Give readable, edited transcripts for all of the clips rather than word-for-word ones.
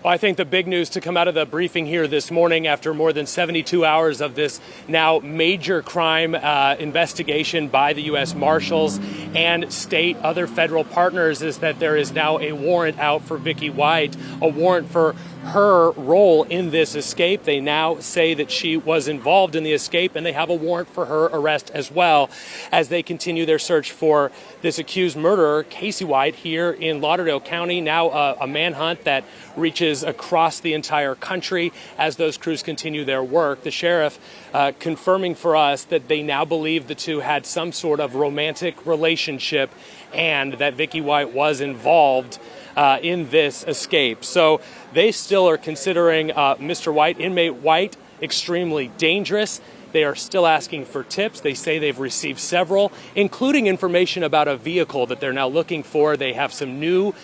Well, I think the big news to come out of the briefing here this morning after more than 72 hours of this now major crime investigation by the U.S. Marshals and other federal partners is that there is now a warrant out for Vicky White, a warrant for her role in this escape. They now say that she was involved in the escape, and they have a warrant for her arrest as well as they continue their search for this accused murderer, Casey White, here in Lauderdale County. Now a manhunt that reaches across the entire country as those crews continue their work. The sheriff confirming for us that they now believe the two had some sort of romantic relationship and that Vicky White was involved in this escape. So they still are considering Mr. White, inmate White, extremely dangerous. They are still asking for tips. They say they've received several, including information about a vehicle that they're now looking for. They have some new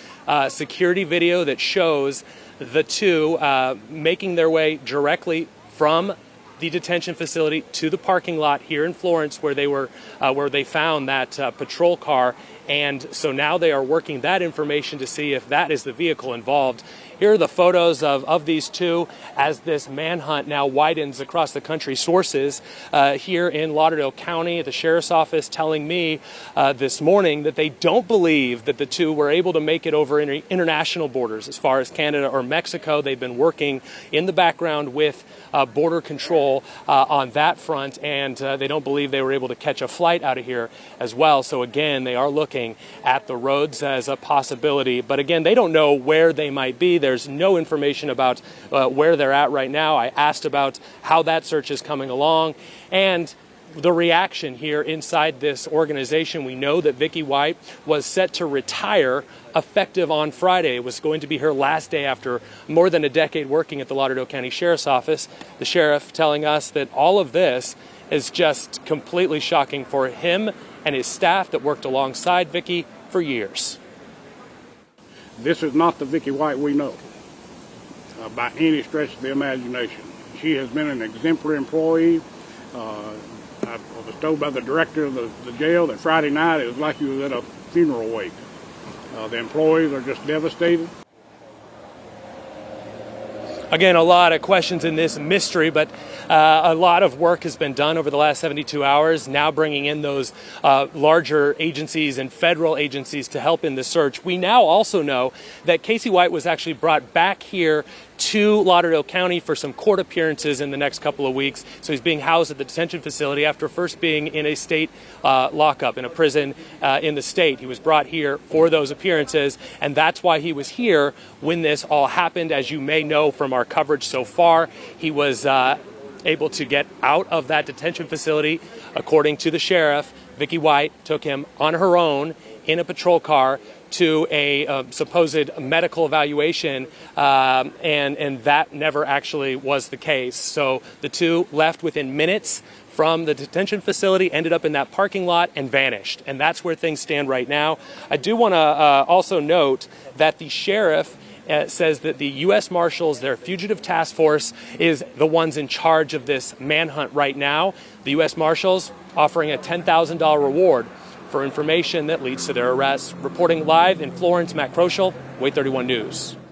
security video that shows the two making their way directly from the detention facility to the parking lot here in Florence where they found that patrol car. And so now they are working that information to see if that is the vehicle involved. Here are the photos of these two as this manhunt now widens across the country. Sources here in Lauderdale County at the sheriff's office telling me this morning that they don't believe that the two were able to make it over international borders as far as Canada or Mexico. They've been working in the background with border control on that front, and they don't believe they were able to catch a flight out of here as well. So again, they are looking at the roads as a possibility. But again, they don't know where they might be. There's no information about where they're at right now. I asked about how that search is coming along and the reaction here inside this organization. We know that Vicky White was set to retire effective on Friday. It was going to be her last day after more than a decade working at the Lauderdale County Sheriff's Office. The sheriff telling us that all of this is just completely shocking for him and his staff that worked alongside Vicky for years. This is not the Vicky White we know by any stretch of the imagination. She has been an exemplary employee. I was told by the director of the jail that Friday night it was like he was at a funeral wake. The employees are just devastated. Again, a lot of questions in this mystery, but a lot of work has been done over the last 72 hours, now bringing in those larger agencies and federal agencies to help in the search. We now also know that Casey White was actually brought back here to Lauderdale County for some court appearances in the next couple of weeks. So he's being housed at the detention facility after first being in a state lockup in a prison in the state. He was brought here for those appearances, and that's why he was here when this all happened. As you may know from our coverage so far, he was able to get out of that detention facility. According to the sheriff, Vicky White took him on her own in a patrol car to a supposed medical evaluation, and that never actually was the case. So the two left within minutes from the detention facility, ended up in that parking lot and vanished. And that's where things stand right now. I do want to also note that the sheriff says that the U.S. Marshals, their fugitive task force, is the ones in charge of this manhunt right now. The U.S. Marshals offering a $10,000 reward for information that leads to their arrest. Reporting live in Florence, Matt Kroschel, Wait 31 News.